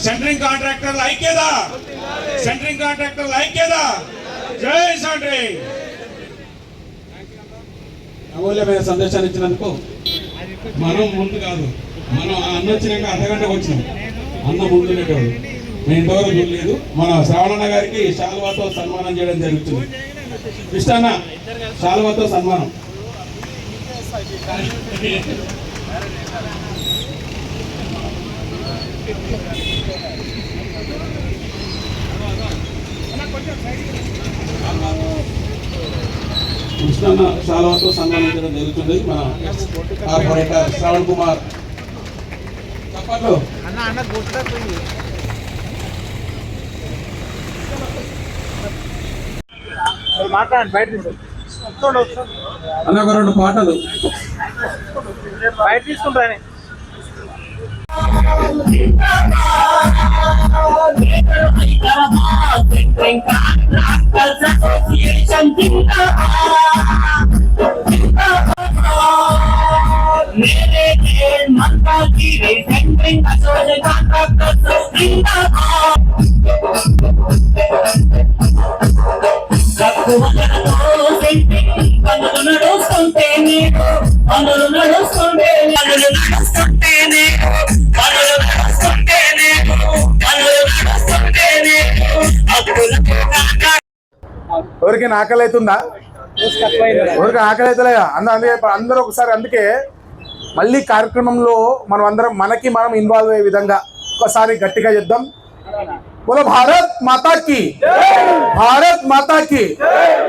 Centring కాంట్రాక్టర్ల ఐక్యత, centring కాంట్రాక్టర్ల ఐక్యత. జై సెంట్రింగ్. అమూల్యమైన సందేశాన్ని ఇచ్చినందుకు మనం ముందు కాదు, మనం అన్న వచ్చినాక అర్ధగంటకు వచ్చినాం. అన్న ముందునేటోడు మేము ఇంతవరకు చూడలేదు. మన శ్రావణన్న గారికి శాలువాతో సన్మానం చేయడం జరుగుతుంది. ఇష్టన్న శాలువాతో సన్మానం. కృష్ణన్న శాలువాతో సన్మానించడం జరుగుతుంది. మన కార్పొరేటర్ శ్రవణ్ కుమార్ చెప్పట్లు. అన్న ఒక 2 పాటలు బయట తీసుకుంటానే. ఎవరికి ఆకలి అవుతుందా? ఎవరికి ఆకలి అవుతలేదా? అందరూ ఒకసారి. అందుకే మళ్ళీ కార్యక్రమంలో మనం అందరం మనం ఇన్వాల్వ్ అయ్యే విధంగా ఒకసారి గట్టిగా చెప్దాం. బోలో భారత్ మాతాకి, భారత్ మాతాకి.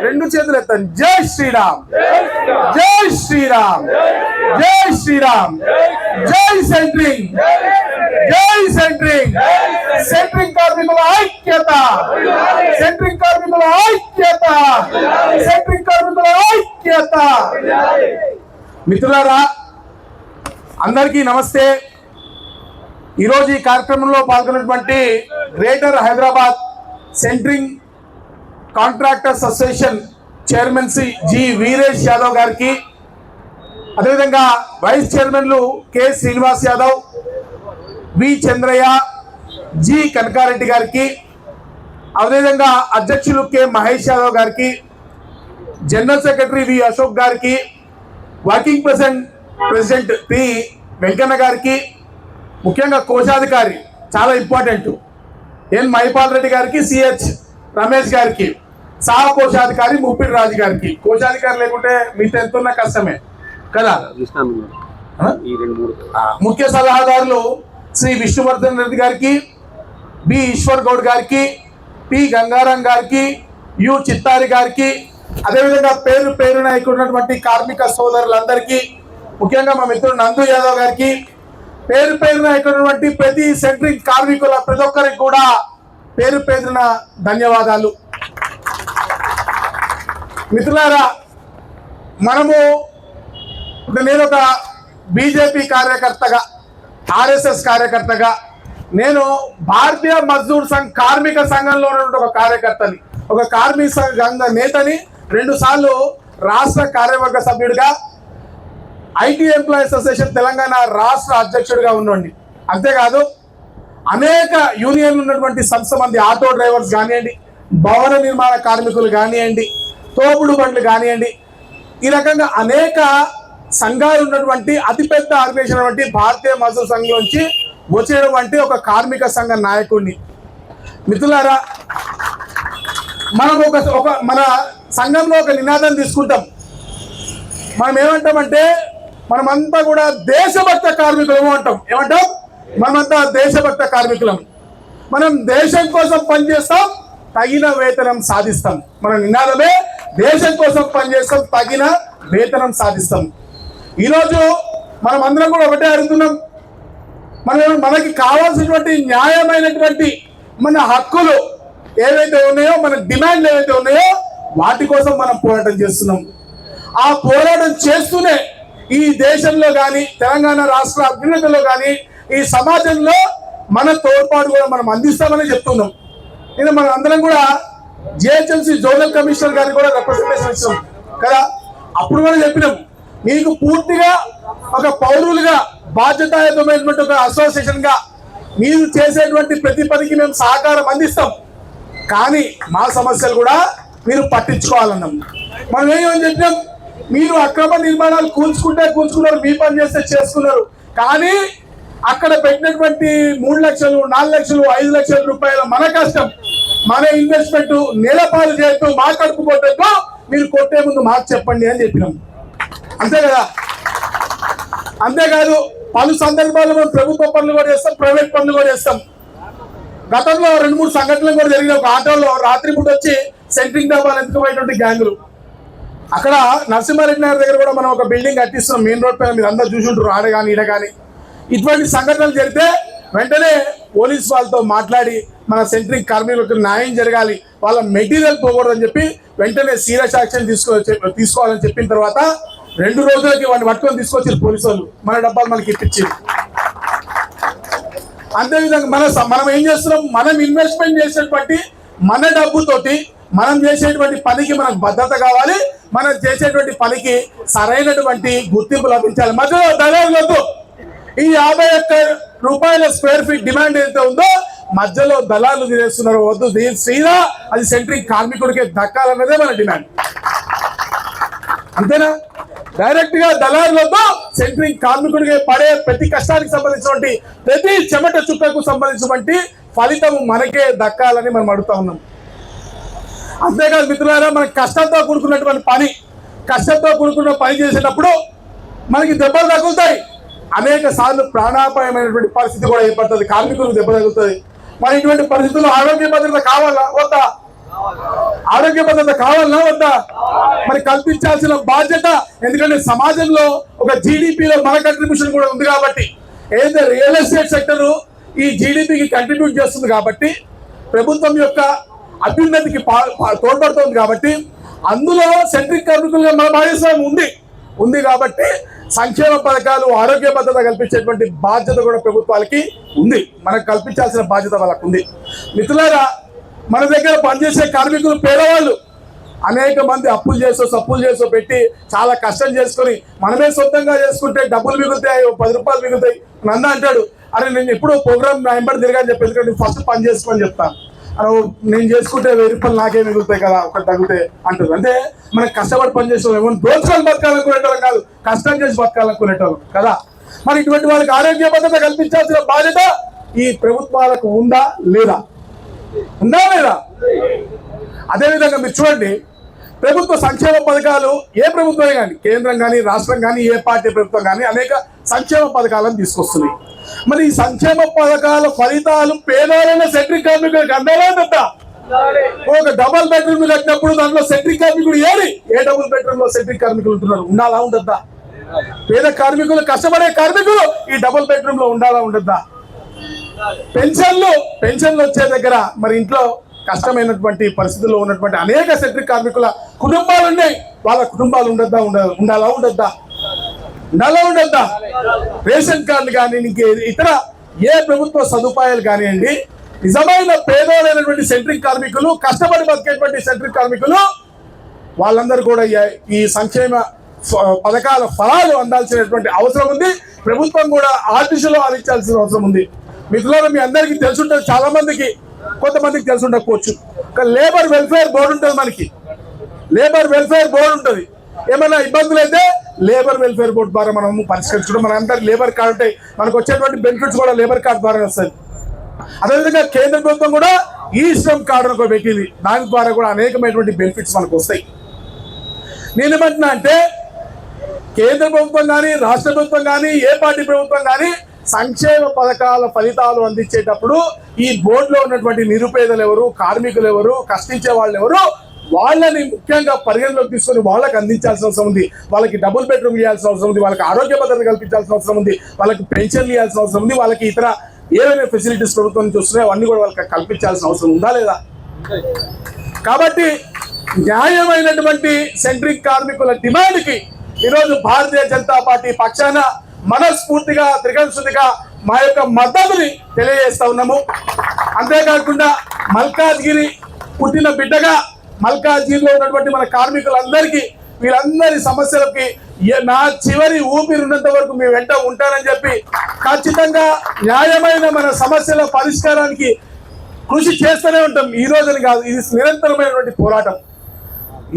2 చేతులు ఎత్తండి. జై శ్రీరామ్, జై శ్రీరామ్, జై శ్రీరామ్, జై సెంట్రింగ్, జై సెంట్రింగ్. సెంట్రింగ్ కార్మికుల ఐక్యత, సెంట్రింగ్ కార్మికుల ఐక్యత, సెంట్రింగ్ కార్మికుల ఐక్యత. మిత్రులారా అందరికీ నమస్తే. ఈరోజు ఈ కార్యక్రమంలో పాల్గొన్నటువంటి greater Hyderabad centring contractors association chairman Shri G Veeresh Yadav గారికి, అదేవిధంగా వైస్ చైర్మన్లు K Srinivas Yadav, V Chandraiah, G Kanakareddy గారికి, అదేవిధంగా అధ్యక్షులు కె మహేష్ యాదవ్ గారికి, జనరల్ సెక్రటరీ వి అశోక్ గారికి, వర్కింగ్ ప్రెసిడెంట్ పి వెంకన్న గారికి, ముఖ్యంగా కోశాధికారి చాలా ఇంపార్టెంట్ ఎన్ మైపాల్ రెడ్డి గారికి, సిహెచ్ రమేష్ గారికి, సహ కోశాధికారి ముప్పిడి రాజు గారికి. కోశాధికారి లేకుంటే మీతో ఎంతున్నా కష్టమే కదా. ముఖ్య సలహాదారులు శ్రీ విష్ణువర్ధన్ రెడ్డి గారికి, బి ఈశ్వర్ గౌడ్ గారికి, పి గంగారాం గారికి, యు చిత్తారి గారికి, అదేవిధంగా పేరు పేరున ఉన్నటువంటి కార్మిక సోదరులందరికీ, ముఖ్యంగా మా మిత్రుడు నందు యాదవ్ గారికి, పేరు పేరున ఉన్నటువంటి ప్రతి సెంట్రింగ్ కార్మికుల ప్రతి ఒక్కరికి కూడా పేరు పేరున ధన్యవాదాలు. మిత్రులారా, నేను ఒక బీజేపీ కార్యకర్తగా, ఆర్ఎస్ఎస్ కార్యకర్తగా, నేను భారతీయ మజ్దూర్ సంఘ్ కార్మిక సంఘంలో ఉన్నటువంటి ఒక కార్యకర్తని, ఒక కార్మిక సంఘ నేతని, 2 సార్లు రాష్ట్ర కార్యవర్గ సభ్యుడిగా, ఐటీ ఎంప్లాయీస్ అసోసియేషన్ తెలంగాణ రాష్ట్ర అధ్యక్షుడిగా ఉండండి. అంతేకాదు అనేక యూనియన్లు ఉన్నటువంటి సంస్థ మంది ఆటో డ్రైవర్స్ కానివ్వండి, భవన నిర్మాణ కార్మికులు కానివ్వండి, తోపుడు బండ్లు కానివ్వండి, ఈ రకంగా అనేక సంఘాలు ఉన్నటువంటి అతిపెద్ద ఆర్గనైజేషన్ అటువంటి భారతీయ మజ్దూర్ సంఘం నుంచి వచ్చేటువంటి ఒక కార్మిక సంఘ నాయకుడిని. మిత్రులారా, మనం మన సంఘంలో ఒక నినాదం తీసుకుంటాం. మనం ఏమంటామంటే మనమంతా కూడా దేశభక్త కార్మికులము అంటాం. ఏమంటాం? మనమంతా దేశభక్త కార్మికులం. మనం దేశం కోసం పనిచేస్తాం, తగిన వేతనం సాధిస్తాం. మన నినాదమే దేశం కోసం పనిచేస్తాం, తగిన వేతనం సాధిస్తాం. ఈరోజు మనం అందరం కూడా ఒకటే అడుగుతున్నాం. మనకి కావాల్సినటువంటి న్యాయమైనటువంటి మన హక్కులు ఏవైతే ఉన్నాయో, మన డిమాండ్లు ఏవైతే ఉన్నాయో, వాటి కోసం మనం పోరాటం చేస్తున్నాం. ఆ పోరాటం చేస్తూనే ఈ దేశంలో కానీ, తెలంగాణ రాష్ట్ర అభ్యున్నతిలో కానీ, ఈ సమాజంలో మన తోడ్పాటు కూడా మనం అందిస్తామని చెప్తున్నాం. నేను మనం అందరం కూడా జిహెచ్ఎంసీ జోనల్ కమిషనర్ గారికి కూడా రిప్రజెంటేషన్ ఇచ్చాం కదా. అప్పుడు కూడా చెప్పినాం, మీకు పూర్తిగా ఒక పౌరులుగా బాధ్యతాయుతమైనటువంటి ఒక అసోసియేషన్ గా మీరు చేసేటువంటి ప్రతి పనికి మేము సహకారం అందిస్తాం, కానీ మా సమస్యలు కూడా మీరు పట్టించుకోవాలన్నాం. మనం ఏమని చెప్పినాం, మీరు అక్రమ నిర్మాణాలు కూల్చుకున్నారు, మీ పని చేస్తే చేసుకున్నారు, కానీ అక్కడ పెట్టినటువంటి 3 లక్షలు 4 లక్షలు 5 లక్షల రూపాయల మన కష్టం, మన ఇన్వెస్ట్మెంట్ నేలపాలు చేయొద్దు, మా కడుపు కొట్టద్దు, మీరు కొట్టే ముందు మాకు చెప్పండి అని చెప్పినాం. అంతే కదా? అంతేకాదు పలు సందర్భాల్లో మనం ప్రభుత్వ పనులు కూడా చేస్తాం, ప్రైవేట్ పనులు కూడా చేస్తాం. గతంలో 2-3 సంఘటనలు కూడా జరిగిన. ఒక ఆటోలో రాత్రిపూట వచ్చి సెంట్రింగ్ డబ్బాలు ఎత్తుకుపోయేటువంటి గ్యాంగులు. అక్కడ నరసింహారెడ్డి నగర్ దగ్గర కూడా మనం ఒక బిల్డింగ్ కట్టిస్తున్నాం మెయిన్ రోడ్ పైన, మీరు అందరూ చూసి ఉంటారు, ఆడ కానీ ఈడ కానీ. ఇటువంటి సంఘటనలు జరిగితే వెంటనే పోలీస్ వాళ్ళతో మాట్లాడి మన సెంట్రింగ్ కార్మికులకు న్యాయం జరగాలి, వాళ్ళ మెటీరియల్ పోకూడదని చెప్పి వెంటనే సీరియస్ యాక్షన్ తీసుకోవాలని చెప్పిన తర్వాత 2 రోజులకి వాడిని పట్టుకొని తీసుకొచ్చారు పోలీసు వాళ్ళు, మన డబ్బాలు మనకి ఇప్పించారు. అంతేవిధంగా మనం ఏం చేస్తున్నాం, మనం ఇన్వెస్ట్మెంట్ చేసేటువంటి మన డబ్బుతోటి మనం చేసేటువంటి పనికి మనకు భద్రత కావాలి, మనం చేసేటువంటి పనికి సరైనటువంటి గుర్తింపు లభించాలి. మధ్యలో దళారులు వద్దు. ఈ 51 రూపాయల స్క్వేర్ ఫీట్ డిమాండ్ ఏదైతే ఉందో మధ్యలో దళారులు తినేస్తున్నారు, వద్దు. శ్రీరా అది సెంట్రింగ్ కార్మికుడికి దక్కాలన్నదే మన డిమాండ్. అంతేనా? డైరెక్ట్ గా దళారులతో సెంట్రింగ్ కార్మికుడికి పడే ప్రతి కష్టానికి సంబంధించినటువంటి ప్రతి చెమట చుక్కకు సంబంధించినటువంటి ఫలితం మనకే దక్కాలని మనం అడుగుతా ఉన్నాం. అంతేకాదు మిత్రులారా, మనకి కష్టంతో కూడుకున్నటువంటి పని, కష్టంతో కూడుకున్న పని చేసేటప్పుడు మనకి దెబ్బలు తగులుతాయి. అనేక సార్లు ప్రాణాపాయమైనటువంటి పరిస్థితి కూడా ఏర్పడుతుంది, కార్మికులకు దెబ్బ తగులుతుంది. మరి ఇటువంటి పరిస్థితుల్లో ఆరోగ్య భద్రత కావాలా వద్దా? ఆరోగ్య భద్రత కావాలన్నా వద్దా? మరి కల్పించాల్సిన బాధ్యత, ఎందుకంటే సమాజంలో ఒక జీడిపిలో మన కంట్రిబ్యూషన్ కూడా ఉంది కాబట్టి, ఏదైతే రియల్ ఎస్టేట్ సెక్టర్ ఈ జీడిపికి కంట్రిబ్యూట్ చేస్తుంది కాబట్టి, ప్రభుత్వం యొక్క అభ్యున్నతికి తోడ్పడుతుంది కాబట్టి, అందులో సెంట్రిక్ కార్మికులుగా మన భాగస్వామ్యం ఉంది కాబట్టి సంక్షేమ పథకాలు, ఆరోగ్య భద్రత కల్పించేటువంటి బాధ్యత కూడా ప్రభుత్వాలకి ఉంది, మనకు కల్పించాల్సిన బాధ్యత వాళ్ళకు ఉంది. మిత్రులారా, మన దగ్గర పనిచేసే కార్మికులు పేదవాళ్ళు, అనేక మంది అప్పులు చేసో పెట్టి చాలా కష్టం చేసుకొని మనమే సొంతంగా చేసుకుంటే డబ్బులు మిగులుతాయి, 10 రూపాయలు మిగులుతాయి. నంద అంటాడు, అరే నేను ఎప్పుడు ప్రోగ్రామ్ నా వెంబడి తిరగాని చెప్పి, ఎందుకంటే ఫస్ట్ పని చేసుకోని చెప్తాను, నేను చేసుకుంటే 1000 రూపాయలు నాకే మిగులుతాయి కదా, ఒకటి తగ్గితే అంటారు. అంటే మనం కష్టపడి పని చేసేవాళ్ళం, ఏమన్నా దోచుకొని బతకాలనుకునేటోళ్ళం కాదు, కష్టం చేసి బతకాలనుకునేటోళ్ళం కదా. మరి ఇటువంటి వాళ్ళకి ఆరోగ్య భద్రత కల్పించాల్సిన బాధ్యత ఈ ప్రభుత్వాలకు ఉందా లేదా? అదేవిధంగా మీరు చూడండి, ప్రభుత్వ సంక్షేమ పథకాలు ఏ ప్రభుత్వమే కానీ, కేంద్రం కానీ రాష్ట్రం కానీ ఏ పార్టీ ప్రభుత్వం కానీ అనేక సంక్షేమ పథకాలను తీసుకొస్తున్నాయి. మరి ఈ సంక్షేమ పథకాల ఫలితాలు పేదలైన సెంట్రిక్ కార్మికులకు అందాలా వద్దా? ఒక డబుల్ బెడ్రూమ్ కట్టినప్పుడు దాంట్లో సెంట్రిక్ కార్మికుడు ఏ డబుల్ బెడ్రూమ్ లో సెంట్రిక్ కార్మికులు ఉంటున్నారు, ఉండాలా ఉండద్దా? పేద కార్మికులు, కష్టపడే కార్మికులు ఈ డబుల్ బెడ్రూమ్ లో ఉండాలా ఉండద్దా? పెన్షన్లు వచ్చే దగ్గర మరి ఇంట్లో కష్టమైనటువంటి పరిస్థితుల్లో ఉన్నటువంటి అనేక సెంట్రిక్ కార్మికుల కుటుంబాలు ఉన్నాయి, వాళ్ళ కుటుంబాలు ఉండాలా ఉండద్దా? రేషన్ కార్డులు కానీ ఇతర ఏ ప్రభుత్వ సదుపాయాలు కానివ్వండి, నిజమైన పేదలైనటువంటి సెంట్రిక్ కార్మికులు, కష్టపడి బతికేటువంటి సెంట్రిక్ కార్మికులు, వాళ్ళందరూ కూడా ఈ సంక్షేమ పథకాల ఫలాలు అందాల్సినటువంటి అవసరం ఉంది. ప్రభుత్వం కూడా ఆ దిశలో ఆలోచించాల్సిన అవసరం ఉంది. మిత్రులారా, మీ అందరికీ తెలుసుంటుంది, చాలా మందికి కొంతమందికి తెలిసి ఉండకపోవచ్చు, లేబర్ వెల్ఫేర్ బోర్డు ఉంటుంది. మనకి లేబర్ వెల్ఫేర్ బోర్డు ఉంటుంది. ఏమైనా ఇబ్బందులు అయితే లేబర్ వెల్ఫేర్ బోర్డు ద్వారా మనం పరిష్కరించడం, మన అందరికి లేబర్ కార్డు ఉంటాయి, మనకు వచ్చేటువంటి బెనిఫిట్స్ కూడా లేబర్ కార్డు ద్వారా వస్తాయి. అదేవిధంగా కేంద్ర ప్రభుత్వం కూడా ఈ శ్రమ్ కార్డు ఒక పెట్టింది, దాని ద్వారా కూడా అనేకమైనటువంటి బెనిఫిట్స్ మనకు వస్తాయి. నేనేమంటున్నా అంటే, కేంద్ర ప్రభుత్వం కానీ రాష్ట్ర ప్రభుత్వం కానీ ఏ పార్టీ ప్రభుత్వం కానీ సంక్షేమ పథకాల ఫలితాలు అందించేటప్పుడు ఈ బోర్డులో ఉన్నటువంటి నిరుపేదలు ఎవరు, కార్మికులు ఎవరు, కష్టించే వాళ్ళు ఎవరు, వాళ్ళని ముఖ్యంగా పరిగణలోకి తీసుకొని వాళ్ళకి అందించాల్సిన అవసరం ఉంది. వాళ్ళకి డబుల్ బెడ్రూమ్ ఇవ్వాల్సిన అవసరం ఉంది, వాళ్ళకి ఆరోగ్య భద్రత కల్పించాల్సిన అవసరం ఉంది, వాళ్ళకి పెన్షన్లు ఇవ్వాల్సిన అవసరం ఉంది, వాళ్ళకి ఇతర ఏవైనా ఫెసిలిటీస్ ప్రభుత్వం నుంచి వస్తున్నాయో అవన్నీ కూడా వాళ్ళకి కల్పించాల్సిన అవసరం ఉందా లేదా? కాబట్టి న్యాయమైనటువంటి సెంట్రిక్ కార్మికుల డిమాండ్కి ఈరోజు భారతీయ జనతా పార్టీ పక్షాన మనస్ఫూర్తిగా త్రికరణ మా యొక్క మద్దతుని తెలియజేస్తా ఉన్నాము. అంతేకాకుండా మల్కాజ్గిరి పుట్టిన బిడ్డగా మల్కాజ్గిరిలో ఉన్నటువంటి మన కార్మికులందరికీ, వీళ్ళందరి సమస్యలకి నా చివరి ఊపిరి ఉన్నంత వరకు మీ వెంట ఉంటానని చెప్పి ఖచ్చితంగా న్యాయమైన మన సమస్యల పరిష్కారానికి కృషి చేస్తూనే ఉంటాం. ఈ రోజుని కాదు, ఇది నిరంతరమైనటువంటి పోరాటం.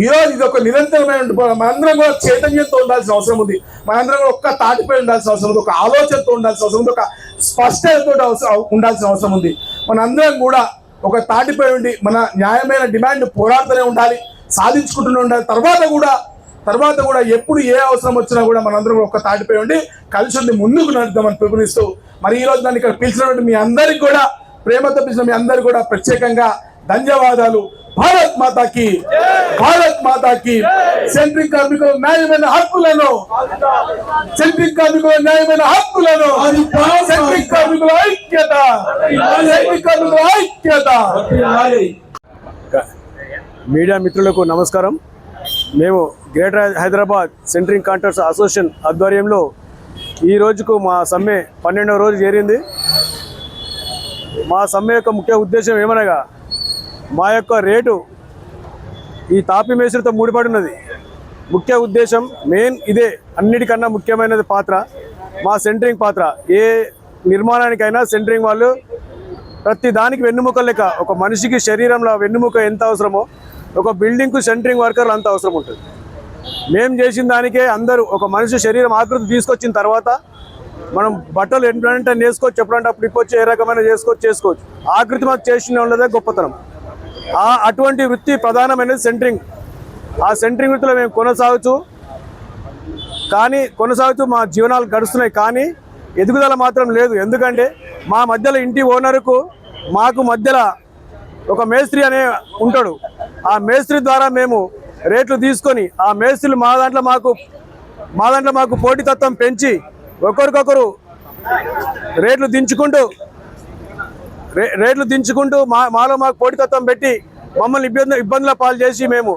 ఈరోజు ఇది ఒక నిరంతరమైన పోరాటం. మనందరం కూడా చైతన్యంతో ఉండాల్సిన అవసరం ఉంది. మనందరం కూడా ఒక్క తాటిపై ఉండాల్సిన అవసరం ఉంది, ఒక ఆలోచనతో ఉండాల్సిన అవసరం ఉంది, ఒక స్పష్టతతో ఉండాల్సిన అవసరం ఉంది. మనందరం కూడా ఒక తాటిపై ఉండి మన న్యాయమైన డిమాండ్ పోరాడుతూనే ఉండాలి, సాధించుకుంటూనే ఉండాలి. తర్వాత కూడా ఎప్పుడు ఏ అవసరం వచ్చినా కూడా మనందరం ఒక్క తాటిపై ఉండి కలిసి ఉండి ముందుకు నడుద్దామని పిలుపునిస్తూ మరి ఈ రోజు నన్ను ఇక్కడ పిలిచినటువంటి మీ అందరికి కూడా, ప్రేమతో పిలిచిన మీ అందరికి కూడా ప్రత్యేకంగా ధన్యవాదాలు. భారత్ మాతాకి, భారత్ మాతాకి. సెంట్రింగ్ కార్మికుల న్యాయమైన హక్కులను, సెంట్రింగ్ కార్మికుల న్యాయమైన హక్కులను, సెంట్రింగ్ కార్మికుల ఐక్యత, సెంట్రింగ్ కార్మికుల ఐక్యత. మీడియా మిత్రులకు నమస్కారం. మేము greater Hyderabad centring contractors association ఆధ్వర్యంలో ఈ రోజుకు మా సమ్మె 12వ రోజు చేరింది. మా సమ్మె యొక్క ముఖ్య ఉద్దేశం ఏమనగా మా యొక్క రేటు ఈ తాపి మేస్త్రితో ముడిపడి ఉన్నది. ముఖ్య ఉద్దేశం మెయిన్ ఇదే. అన్నిటికన్నా ముఖ్యమైనది పాత్ర మా సెంట్రింగ్ పాత్ర. ఏ నిర్మాణానికైనా సెంట్రింగ్ వాళ్ళు ప్రతి దానికి వెన్నుముక లెక్క. ఒక మనిషికి శరీరంలో వెన్నుముక ఎంత అవసరమో ఒక బిల్డింగ్కు సెంట్రింగ్ వర్కర్లు అంత అవసరం ఉంటుంది. మేము చేసిన దానికే అందరూ ఒక మనిషి శరీరం ఆకృతి తీసుకొచ్చిన తర్వాత మనం బట్టలు ఎప్పుడంటే వేసుకోవచ్చు, ఎప్పుడంటే అప్పుడు ఇప్పొచ్చి ఏ రకమైన చేసుకోవచ్చు. ఆకృతి మాకు చేసిన వాళ్ళదే గొప్పతనం. అటువంటి వృత్తి ప్రధానమైనది సెంట్రింగ్. ఆ సెంట్రింగ్ వృత్తిలో మేము కొనసాగుతూ మా జీవనాలు గడుస్తున్నాయి. కానీ ఎదుగుదల మాత్రం లేదు. ఎందుకంటే మా మధ్యలో ఇంటి ఓనర్కు మాకు మధ్యలో ఒక మేస్త్రి అనే ఉంటాడు. ఆ మేస్త్రి ద్వారా మేము రేట్లు తీసుకొని ఆ మేస్త్రులు మా దాంట్లో మాకు పోటీతత్వం పెంచి ఒకరికొకరు రేట్లు దించుకుంటూ మాలో మాకు పోటీతత్వం పెట్టి మమ్మల్ని ఇబ్బందుల పాలు చేసి మేము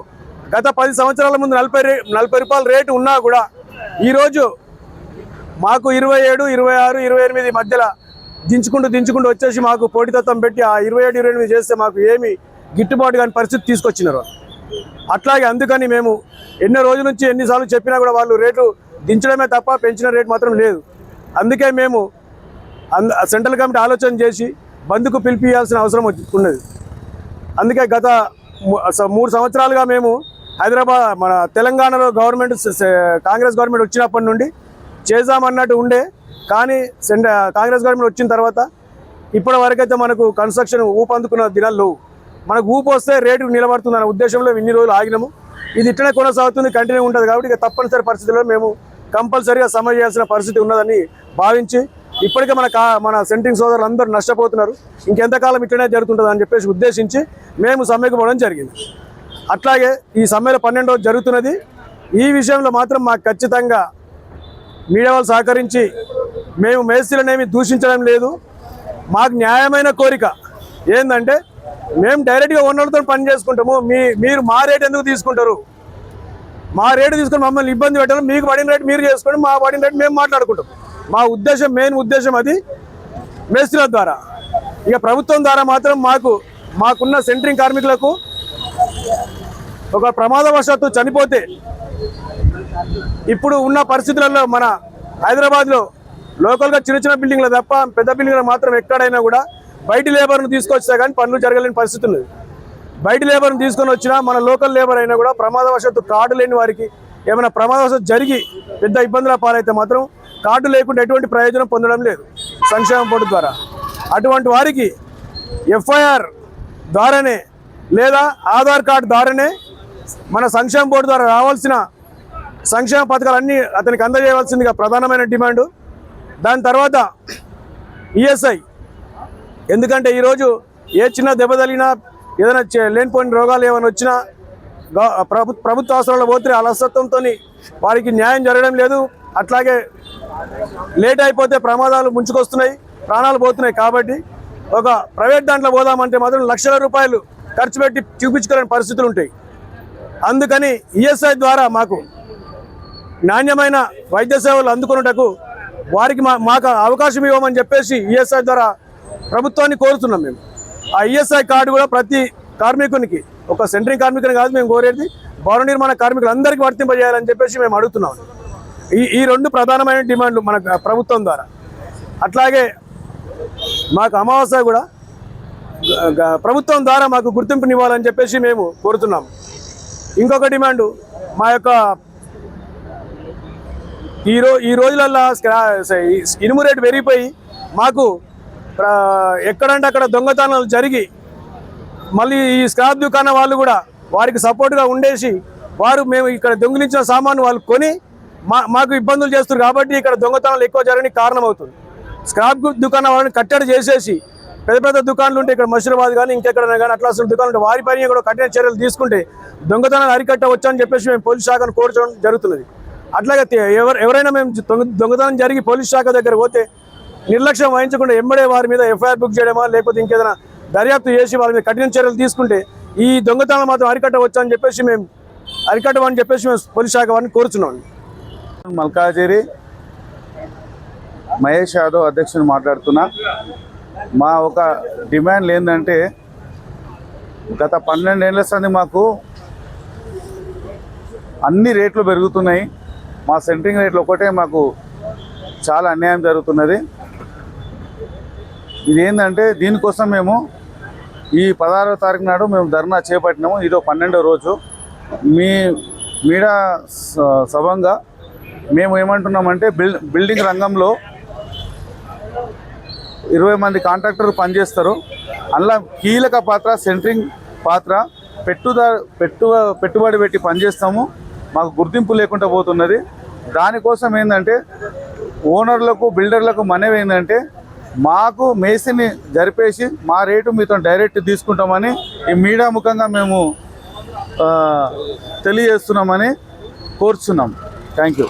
గత 10 సంవత్సరాల ముందు 40 రూపాయల రేటు ఉన్నా కూడా ఈరోజు మాకు 27, 26, 28 మధ్యలో దించుకుంటూ వచ్చేసి మాకు పోటీతత్వం పెట్టి ఆ 27, 28 చేస్తే మాకు ఏమి గిట్టుబాటు కాని పరిస్థితి తీసుకొచ్చినారు. అట్లాగే అందుకని మేము ఎన్నో రోజుల నుంచి ఎన్నిసార్లు చెప్పినా కూడా వాళ్ళు రేట్లు దించడమే తప్ప పెంచిన రేటు మాత్రం లేదు. అందుకే మేము సెంట్రల్ కమిటీ ఆలోచన చేసి బంద్కు పిలిపియాల్సిన అవసరం ఉన్నది. అందుకే గత 3 సంవత్సరాలుగా మేము హైదరాబాద్ మన తెలంగాణలో కాంగ్రెస్ గవర్నమెంట్ వచ్చినప్పటి నుండి చేద్దామన్నట్టు ఉండే. కానీ కాంగ్రెస్ గవర్నమెంట్ వచ్చిన తర్వాత ఇప్పటి వరకైతే మనకు కన్స్ట్రక్షన్ ఊపందుకున్న దినాల్లో మనకు ఊపు వస్తే రేటు నిలబడుతుందన్న ఉద్దేశంలో ఇన్ని రోజులు ఆగినాము. ఇది ఇట్లనే కొనసాగుతుంది, కంటిన్యూ ఉంటుంది. కాబట్టి ఇక తప్పనిసరి పరిస్థితుల్లో మేము కంపల్సరీగా సమ్మె చేయాల్సిన పరిస్థితి ఉన్నదని భావించి ఇప్పటికే మన సెంట్రింగ్ సోదరులు అందరూ నష్టపోతున్నారు, ఇంకెంతకాలం ఇట్లనే జరుగుతుంటుందని చెప్పేసి ఉద్దేశించి మేము సమ్మెకు పోవడం జరిగింది. అట్లాగే ఈ సమ్మెలో 12వ రోజు జరుగుతున్నది. ఈ విషయంలో మాత్రం మాకు ఖచ్చితంగా మీడియా వాళ్ళు సహకరించి మేము మేస్త్రులనేమి దూషించడం లేదు. మాకు న్యాయమైన కోరిక ఏంటంటే మేము డైరెక్ట్గా ఓనర్లతో పని చేసుకుంటాము. మీరు మా రేటు ఎందుకు తీసుకుంటారు? మా రేటు తీసుకొని మమ్మల్ని ఇబ్బంది పెట్టడం, మీకు పడిన రేటు మీరు చేసుకోండి, మా పడిన రేటు మేము మాట్లాడుకుంటాం. మా ఉద్దేశం, మెయిన్ ఉద్దేశం అది మేస్త్రుల ద్వారా. ఇక ప్రభుత్వం ద్వారా మాత్రం మాకున్న సెంట్రింగ్ కార్మికులకు ఒక ప్రమాదవశాత్తు చనిపోతే ఇప్పుడు ఉన్న పరిస్థితులలో మన హైదరాబాద్లో లోకల్గా చిన్న బిల్డింగ్లు తప్ప పెద్ద బిల్డింగ్లు మాత్రం ఎక్కడైనా కూడా బయట లేబర్ను తీసుకొచ్చా కానీ పనులు జరగలేని పరిస్థితి ఉన్నది. బయట లేబర్ను తీసుకొని వచ్చినా మన లోకల్ లేబర్ అయినా కూడా ప్రమాదవశాత్తు కార్డు లేని వారికి ఏమైనా ప్రమాదవశాత్తు జరిగి పెద్ద ఇబ్బందుల పాలైతే మాత్రం కార్డు లేకుండా ఎటువంటి ప్రయోజనం పొందడం లేదు సంక్షేమ బోర్డు ద్వారా. అటువంటి వారికి FIR ద్వారానే లేదా ఆధార్ కార్డు ద్వారానే మన సంక్షేమ బోర్డు ద్వారా రావాల్సిన సంక్షేమ పథకాలన్నీ అతనికి అందజేయవలసిందిగా ప్రధానమైన డిమాండు. దాని తర్వాత ESI. ఎందుకంటే ఈరోజు ఏ చిన్న దెబ్బ తగిలినా ఏదైనా లేనిపోయిన రోగాలు ఏమైనా వచ్చినా ప్రభుత్వ అవసరాలు పోతే అలసత్వంతో వారికి న్యాయం జరగడం లేదు. అట్లాగే లేట్ అయిపోతే ప్రమాదాలు ముంచుకొస్తున్నాయి, ప్రాణాలు పోతున్నాయి. కాబట్టి ఒక ప్రైవేట్ దాంట్లో పోదామంటే మాత్రం లక్షల రూపాయలు ఖర్చు పెట్టి చూపించుకోలేని పరిస్థితులు ఉంటాయి. అందుకని ESI ద్వారా మాకు నాణ్యమైన వైద్య సేవలు అందుకున్నటకు వారికి మాకు అవకాశం ఇవ్వమని చెప్పేసి ESI ద్వారా ప్రభుత్వాన్ని కోరుతున్నాం. మేము ఆ ESI కార్డు కూడా ప్రతి కార్మికునికి, ఒక సెంట్రింగ్ కార్మికుని కాదు మేము కోరేది, భవన నిర్మాణ కార్మికులందరికీ వర్తింపజేయాలని చెప్పేసి మేము అడుగుతున్నాం. ఈ రెండు ప్రధానమైన డిమాండ్లు మన ప్రభుత్వం ద్వారా. అట్లాగే మాకు అమావాస్య కూడా ప్రభుత్వం ద్వారా మాకు గుర్తింపునివ్వాలని చెప్పేసి మేము కోరుతున్నాం. ఇంకొక డిమాండు మా యొక్క ఈ రోజులల్లో ఇనుము రేటు పెరిగిపోయి మాకు ఎక్కడంటే అక్కడ దొంగతనాలు జరిగి మళ్ళీ ఈ స్క్రాప్ దుకాణం వాళ్ళు కూడా వారికి సపోర్ట్గా ఉండేసి మేము ఇక్కడ దొంగిలించిన సామాను వాళ్ళు కొని మాకు ఇబ్బందులు చేస్తున్నారు. కాబట్టి ఇక్కడ దొంగతనాలు ఎక్కువ జరగడానికి కారణమవుతుంది. స్క్రాప్ దుకాణం వాళ్ళని కట్టడి చేసేసి పెద్ద పెద్ద దుకాణాలు ఉంటే ఇక్కడ మషీరాబాద్ కానీ ఇంకెక్కడైనా కానీ అట్లా దుకాణాలు ఉంటే వారిపైన కూడా కఠిన చర్యలు తీసుకుంటే దొంగతనాలు అరికట్టవచ్చు అని చెప్పేసి మేము పోలీస్ శాఖను కోరడం జరుగుతున్నది. అట్లాగే ఎవరైనా మేము దొంగతనం జరిగి పోలీస్ శాఖ దగ్గర పోతే నిర్లక్ష్యం వహించకుండా ఎంబడే వారి మీద ఎఫ్ఐఆర్ బుక్ చేయడమా లేకపోతే ఇంకేదైనా దర్యాప్తు చేసి వాళ్ళ మీద కఠిన చర్యలు తీసుకుంటే ఈ దొంగతనాలు మాత్రం అరికట్టవచ్చు అని చెప్పేసి మేము పోలీస్ శాఖ వారిని కోరుచున్నాం. మల్కాజిగిరి మహేష్ యాదవ్ అధ్యక్షుని మాట్లాడుతున్నా. మా ఒక డిమాండ్లు ఏంటంటే గత 12 ఏళ్ల సంది మాకు అన్ని రేట్లు పెరుగుతున్నాయి. మా సెంట్రింగ్ రేట్లు ఒకటే మాకు చాలా అన్యాయం జరుగుతున్నది. ఇదేంటంటే దీనికోసం మేము ఈ 16వ తారీఖు నాడు మేము ధర్నా చేపట్టినాము. ఇదో 12వ రోజు. మీడియా సభంగా మేము ఏమంటున్నామంటే బిల్డింగ్ రంగంలో 20 మంది కాంట్రాక్టర్లు పనిచేస్తారు. అందులో కీలక పాత్ర సెంట్రింగ్ పాత్ర. పెట్టుబడి పెట్టి పనిచేస్తాము. మాకు గుర్తింపు లేకుండా పోతున్నది. దానికోసం ఏంటంటే ఓనర్లకు బిల్డర్లకు మనవి ఏంటంటే మాకు మేసిని జరిపేసి మా రేటు మీతో డైరెక్ట్ తీసుకుంటామని ఈ మీడియా ముఖంగా మేము తెలియజేస్తున్నామని కోరుచున్నాం. Thank you.